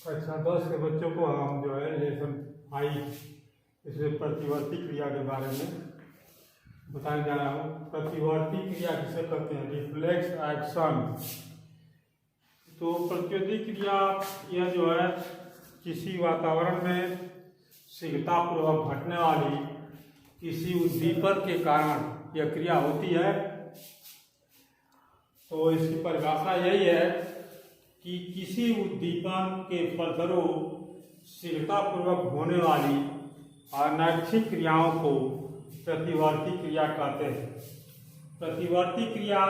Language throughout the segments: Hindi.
कक्षा 10 के बच्चों को हम जो है लेसन 5 इसमें प्रतिवर्ती क्रिया के बारे में बताने जा रहा हूँ। प्रतिवर्ती क्रिया किसे कहते हैं? Reflex action. तो प्रतिवर्ती क्रिया यह जो है किसी वातावरण में शीघ्रतापूर्वक घटने वाली किसी उद्दीपक के कारण यह क्रिया होती है। तो इसकी परिभाषा यही है कि किसी उद्दीपन के फलस्वरूप शीघ्रतापूर्वक होने वाली अनैच्छिक क्रियाओं को प्रतिवर्ती क्रिया कहते हैं। प्रतिवर्ती क्रिया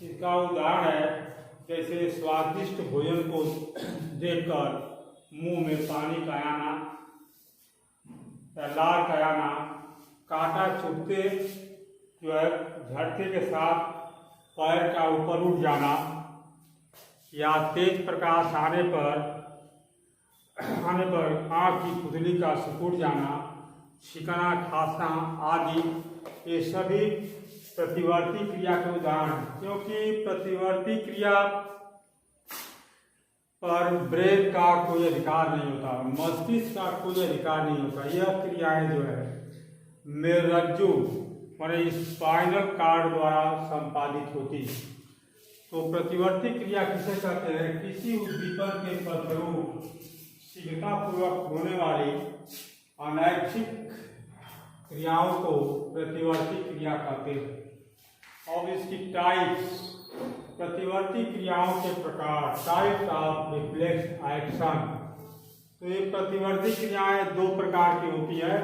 इसका उदाहरण है जैसे स्वादिष्ट भोजन को देखकर मुंह में पानी का आना या लार का आना, कांटा चुभते जो है झटके के साथ पैर का ऊपर उठ जाना या तेज प्रकाश आने पर आँख की पुतली का सिकुड़ जाना, छिकना, खांसना आदि ये सभी प्रतिवर्ती क्रिया के उदाहरण हैं। क्योंकि प्रतिवर्ती क्रिया पर ब्रेन का कोई अधिकार नहीं होता, मस्तिष्क का कोई अधिकार नहीं होता। यह क्रियाएं जो है मेरुरज्जु माने स्पाइनल कार्ड द्वारा संपादित होती है। तो प्रतिवर्ती क्रिया किसे कहते हैं? किसी उद्दीपन के फलस्वरूप शीघ्रतापूर्वक होने वाली अनैच्छिक क्रियाओं को प्रतिवर्ती क्रिया कहते हैं। अब इसकी टाइप्स, प्रतिवर्ती क्रियाओं के प्रकार, टाइप्स ऑफ रिफ्लेक्स एक्शन। तो ये प्रतिवर्ती क्रियाएं दो प्रकार की होती है।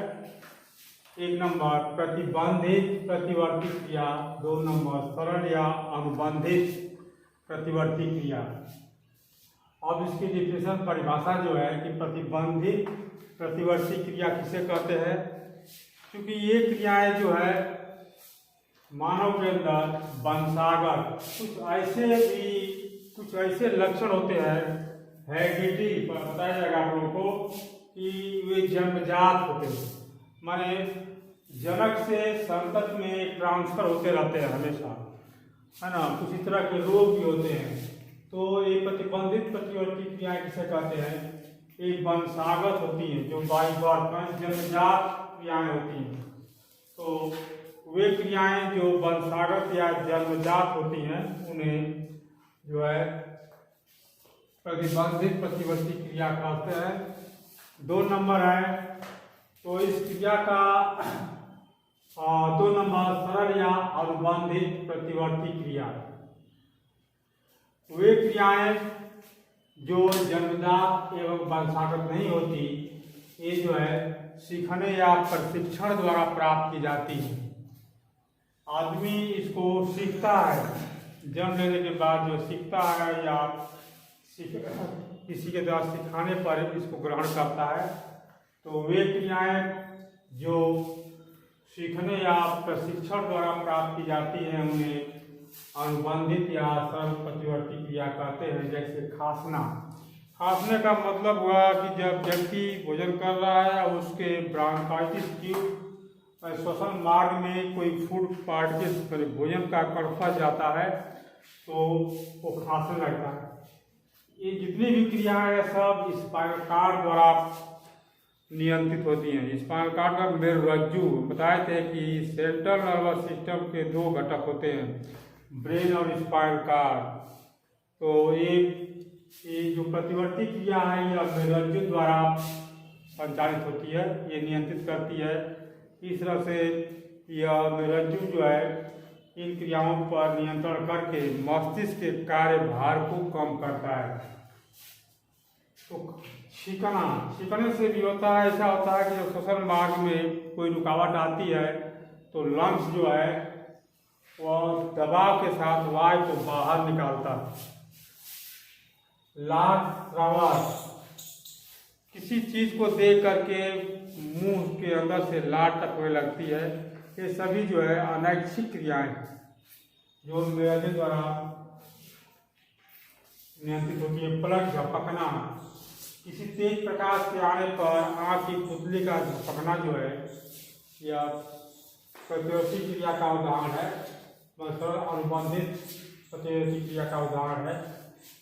एक नंबर प्रतिबंधित प्रतिवर्ती क्रिया, दो नंबर सरल या अनुबंधित प्रतिवर्ती क्रिया। अब इसकी डिफिनेशन परिभाषा जो है कि प्रतिबंधित प्रतिवर्ती क्रिया किसे कहते हैं? क्योंकि ये क्रियाएं जो है मानव के अंदर वंशागत कुछ ऐसे लक्षण होते हैं, हेरिडिटी पर बताया जाएगा आप लोगों को कि वे जन्मजात होते हैं, माने जनक से संतति में ट्रांसफर होते रहते हैं हमेशा, है ना। कुछ इस तरह के रोग भी होते हैं। तो ये प्रतिबंधित प्रतिवर्ती क्रियाएं किसे कहते हैं? एक वंशागत होती हैं जो बाई बर्थ जन्मजात क्रियाएं होती हैं। तो वे क्रियाएं जो वंशागत या जन्मजात होती हैं उन्हें जो है प्रतिबंधित प्रतिवर्ती क्रिया कहते हैं। 2 नंबर है, तो इस क्रिया का 2 नंबर सरल या अनुबंधित प्रतिवर्ती क्रिया। वे क्रियाएं जो जन्मजात एवं वंशागत नहीं होती, ये जो है सीखने या प्रशिक्षण द्वारा प्राप्त की जाती है। आदमी इसको सीखता है, जन्म लेने के बाद जो सीखता है या किसी के द्वारा सिखाने पर इसको ग्रहण करता है। तो वे क्रियाएं जो सीखने या प्रशिक्षण द्वारा प्राप्त की जाती हैं उन्हें अनुबंधित या सरल प्रतिवर्ती क्रिया कहते हैं। जैसे खांसना। खांसने का मतलब हुआ कि जब व्यक्ति भोजन कर रहा है और उसके ब्रांकाइटिस ट्यूब श्वसन मार्ग में कोई फूड पार्टिकल भोजन का कण फंस जाता है तो वो खांसने लगता है। ये जितनी भी क्रियाएं हैं सब स्पाइनल कॉर्ड द्वारा नियंत्रित होती हैं। स्पाइनल कॉर्ड का मेरुरज्जु बताए थे कि सेंट्रल नर्वस सिस्टम के 2 घटक होते हैं, ब्रेन और स्पाइनल कॉर्ड। तो ये जो प्रतिवर्ती क्रिया है यह मेरुरज्जु द्वारा संचालित होती है, ये नियंत्रित करती है। इस तरह से यह मेरुरज्जु जो है इन क्रियाओं पर नियंत्रण करके मस्तिष्क के कार्यभार को कम करता है। तो छिकने से भी होता है, ऐसा होता है कि जब श्वसन मार्ग में कोई रुकावट आती है तो लंग्स जो है वह दबाव के साथ वायु को बाहर निकालता है। लार स्राव, किसी चीज को देख करके मुंह के अंदर से लार टपकने लगती है। ये सभी जो है अनैच्छिक क्रियाएं जो मेरुरज्जु द्वारा नियंत्रित होती है। पलक झपकना, किसी तेज प्रकाश के आने पर आँख की पुतली का झपकना जो है यह प्रतिवर्ती क्रिया का उदाहरण है। सरल अनुबंधित प्रतिवर्ती क्रिया का उदाहरण है।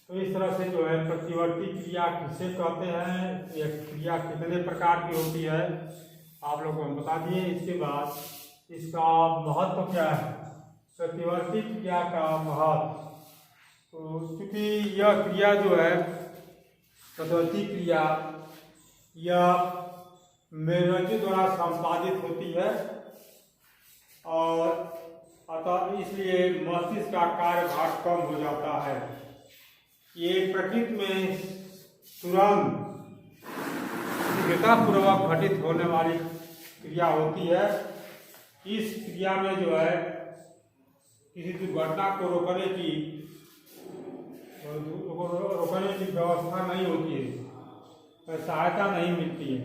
तो इस तरह से जो है प्रतिवर्ती क्रिया किसे कहते हैं, यह क्रिया कितने प्रकार की होती है आप लोग को हम बता दिए। इसके बाद इसका महत्व क्या है, प्रतिवर्ती क्रिया का महत्व। तो क्योंकि यह क्रिया जो है प्रतिवर्ती क्रिया यह मेरुरज्जु द्वारा संपादित होती है और अतः इसलिए मस्तिष्क का कार्यभार कम हो जाता है। ये प्रकृति में तुरंत शीघ्रतापूर्वक घटित होने वाली क्रिया होती है। इस क्रिया में जो है किसी दुर्घटना को रोकने की व्यवस्था नहीं होती है, सहायता नहीं मिलती है।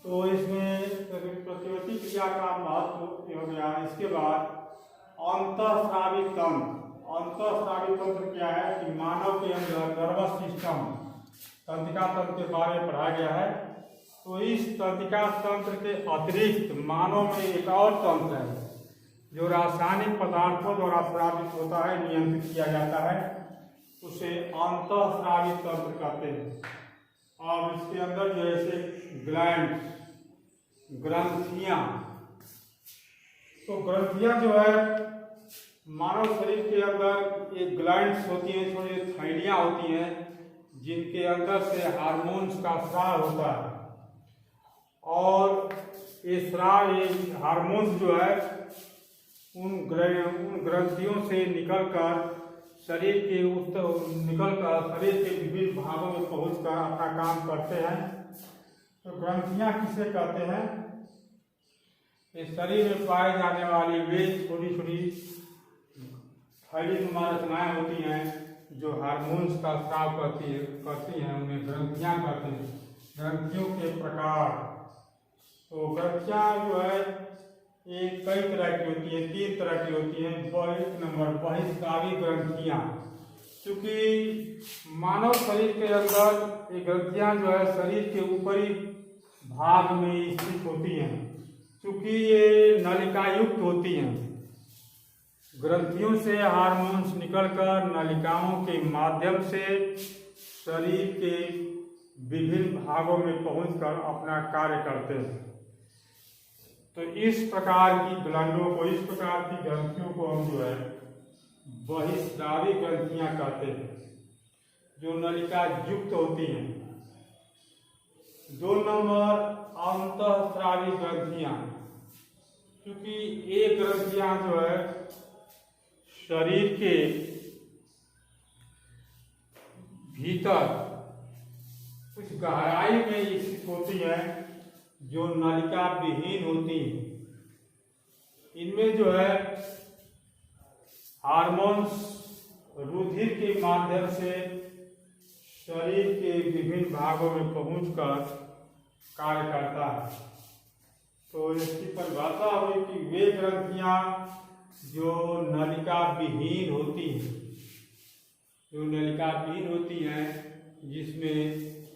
तो इसमें प्रतिवर्ती क्रिया का महत्व हो गया। इसके बाद अंतःस्रावी तंत्र। अंतःस्रावी तंत्र क्या है कि मानव के अंदर नर्वस सिस्टम तंत्रिका तंत्र के बारे में पढ़ाया गया है। तो इस तंत्रिका तंत्र के अतिरिक्त मानव में एक और तंत्र है जो रासायनिक पदार्थों द्वारा स्रावित होता है, नियंत्रित किया जाता है, उसे अंतःस्रावी तंत्र कहते हैं। और इसके अंदर जैसे ग्लैंड, ग्रंथियां, तो ग्रंथियां जो है मानव शरीर के अंदर एक ग्लैंड्स होती हैं, छोटी थैलियां होती हैं जिनके अंदर से हार्मोन्स का स्राव होता है। और ये स्राव, ये हार्मोन्स जो है उन ग्रंथियों से निकलकर शरीर के विभिन्न भागों में पहुंचकर अपना काम करते हैं। तो ग्रंथियां किसे कहते हैं, इस शरीर में पाए जाने वाली वे छोटी छोटी थैलीनुमा रचनाएं होती हैं जो हार्मोन्स का स्राव करती हैं, उन्हें ग्रंथियां कहते हैं। ग्रंथियों के प्रकार, तो ग्रंथियां जो है ये कई तरह की होती है, 3 तरह की होती है। एक नंबर बहिस्रावी ग्रंथियां। क्योंकि मानव शरीर के अंदर ये ग्रंथियां जो है शरीर के ऊपरी भाग में स्थित होती हैं। क्योंकि ये नलिका युक्त होती हैं, ग्रंथियों से हार्मोन्स निकलकर नलिकाओं के माध्यम से शरीर के विभिन्न भागों में पहुंचकर अपना कार्य करते हैं। तो इस प्रकार की ग्लैंडों को, इस प्रकार की ग्रंथियों को हम जो है बहिस्रावी ग्रंथियां कहते हैं, जो नलिका युक्त होती हैं। 2 नंबर अंतःस्रावी ग्रंथियां। क्योंकि ये ग्रंथियां जो है शरीर के भीतर कुछ गहराई में स्थित होती है जो नलिका विहीन होती है। इनमें जो है हार्मोन्स रुधिर के माध्यम से शरीर के विभिन्न भागों में पहुंचकर कार्य करता है। तो इसकी परिभाषा हुई कि वे ग्रंथियां जो नलिका विहीन होती हैं, जिसमें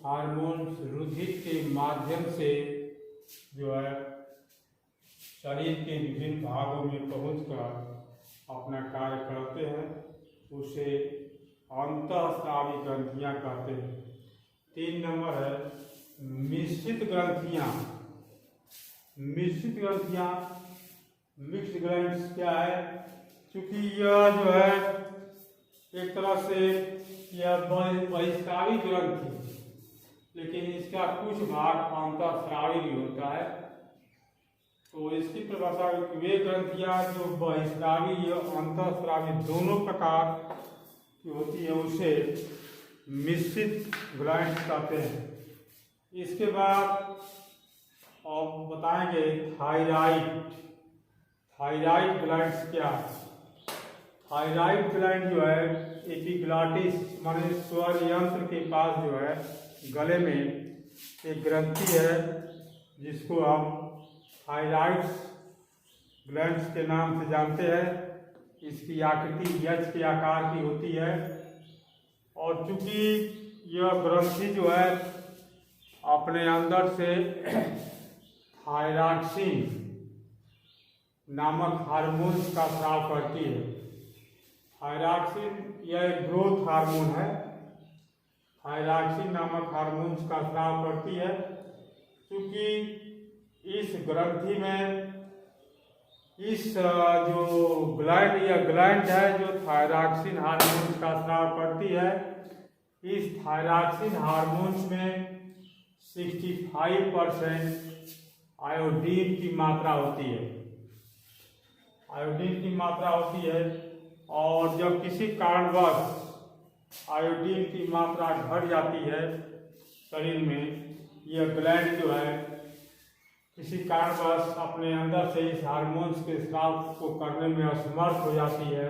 हार्मोन्स रुधिर के माध्यम से जो है शरीर के विभिन्न भागों में पहुंचकर अपना कार्य करते हैं, उसे अंतःस्रावी ग्रंथियां कहते हैं। 3 नंबर है मिश्रित ग्रंथियां। मिश्रित ग्रंथियां, मिक्स्ड ग्लैंड्स क्या है, क्योंकि यह जो है एक तरह से यह बहिस्रावी ग्रंथि, लेकिन इसका कुछ भाग अंतःस्रावी भी होता है। तो इसकी परिभाषा वे ग्रंथियां जो बहिस्रावी या अंतःस्रावी दोनों प्रकार की होती है उसे मिश्रित ग्लैंड्स कहते हैं। इसके बाद अब बताएंगे थायराइड। थायराइड ग्लैंड्स क्या है। थायराइड ग्लैंड जो है एपिग्लॉटिस माने स्वर यंत्र के पास जो है गले में एक ग्रंथि है जिसको हम थायराइड ग्लैंड्स के नाम से जानते हैं। इसकी आकृति यक्ष के आकार की होती है और चूंकि यह ग्रंथि जो है अपने अंदर से थायरॉक्सिन नामक हार्मोन का स्राव करती है। थायरॉक्सिन यह एक ग्रोथ हार्मोन है थायरॉक्सिन नामक हार्मोन्स का स्राव करती है। क्योंकि इस ग्रंथि में इस जो ग्लैंड है जो थायरॉक्सिन हार्मोन्स का स्राव करती है, इस थायरॉक्सिन हार्मोन्स में 65% आयोडीन की मात्रा होती है। आयोडीन की मात्रा होती है और जब किसी कारणवश आयोडीन की मात्रा घट जाती है शरीर में, यह ग्लैंड जो है किसी कारणवश अपने अंदर से इस हार्मोन्स के स्राव को करने में असमर्थ हो जाती है,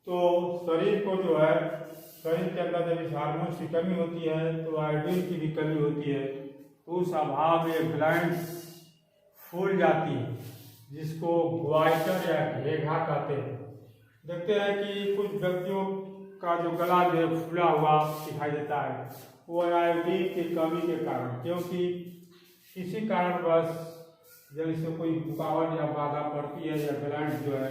तो शरीर को जो है, शरीर के अंदर जब इस हार्मोन्स की कमी होती है तो आयोडीन की भी कमी होती है। तो उस अभाव में ग्लैंड फूल जाती है, जिसको ग्वाइटर या घेघा कहते हैं। देखते हैं कि कुछ व्यक्तियों का जो गला जो है फूला हुआ दिखाई देता है, वो आयोडीन की कमी के कारण, क्योंकि किसी कारणवश जब इसमें कोई रुकावट या बाधा पड़ती है या ग्लैंड जो है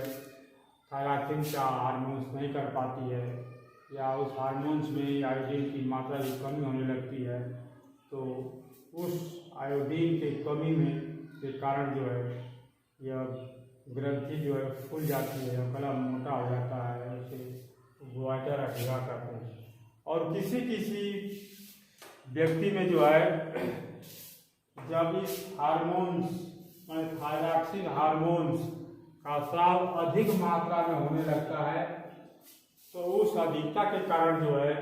थायरॉक्सिन का हार्मोन्स नहीं कर पाती है या उस हार्मोन्स में आयोडीन की मात्रा की कमी होने लगती है, तो उस आयोडीन की कमी में के कारण जो है यह ग्रंथि जो है फूल जाती है, गला मोटा हो जाता है, उसे ग्वाइटर या घेघा कहते हैं। और किसी व्यक्ति में जो है जब इस हार्मोन्स माने थायरॉक्सिन हार्मोन्स का स्राव अधिक मात्रा में होने लगता है, तो उस अधिकता के कारण जो है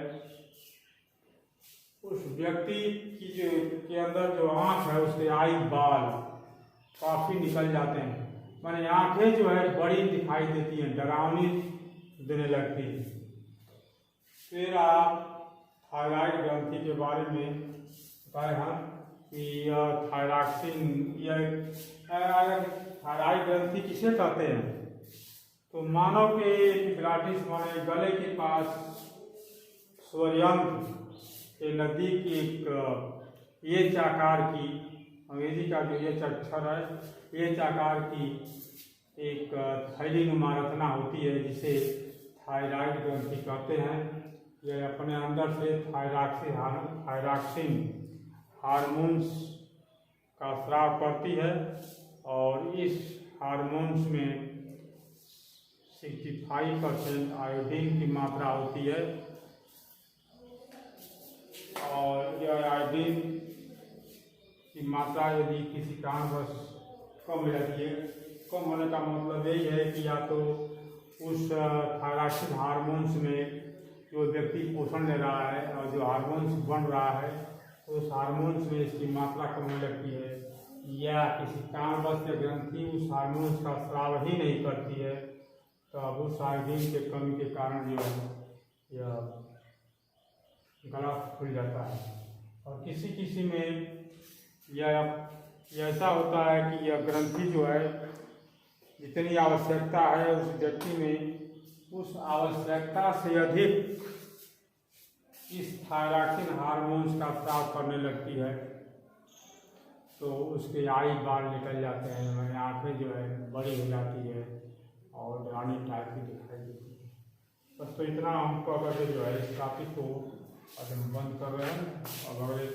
उस व्यक्ति की के अंदर जो आँख है उसके आई बाल काफी निकल जाते हैं, माने आंखें जो है बड़ी दिखाई देती हैं, डरावनी देने लगती है। फिर आप थायराइड ग्रंथि के बारे में बताए हम कि यह थायरॉक्सिन, यह थायराइड ग्रंथि किसे कहते हैं, तो मानव के एपिग्लॉटिस माने गले के पास स्वरयंत्र के नजदीक एक एच आकार की, अंग्रेजी का जो एच अक्षर है, एच आकार की एक थैली नुमा रचना होती है जिसे थायराइड ग्रंथि कहते हैं। यह अपने अंदर से थायरॉक्सिन हार्मोन्स का स्राव करती है और इस हार्मोन्स में 65% आयोडीन की मात्रा होती है। और यह आयोडीन की मात्रा यदि किसी कारणवश कम हो जाती है, कम होने का मतलब यही है कि या तो उस थायरॉक्सिन हार्मोन्स में जो व्यक्ति पोषण ले रहा है और जो हार्मोन्स बन रहा है उस हार्मोन्स में इसकी मात्रा कम होने लगती है, या किसी कारणवश ग्रंथि उस हार्मोन्स का स्राव ही नहीं करती है, तो अब उस आयोडीन के कमी के कारण जो है यह गला फूल जाता है। और किसी में यह ऐसा होता है कि यह ग्रंथि जो है जितनी आवश्यकता है उस व्यक्ति में उस आवश्यकता से अधिक इस थायरॉक्सिन हार्मोन्स का स्राव करने लगती है, तो उसके आई बाल निकल जाते हैं, मैंने आँखें जो है बड़ी हो जाती है और रानी टाइप की दिखाई देती है। बस तो इतना हमको अगर जो है इस टॉपिक को आज हम बंद कर रहे हैं और अगले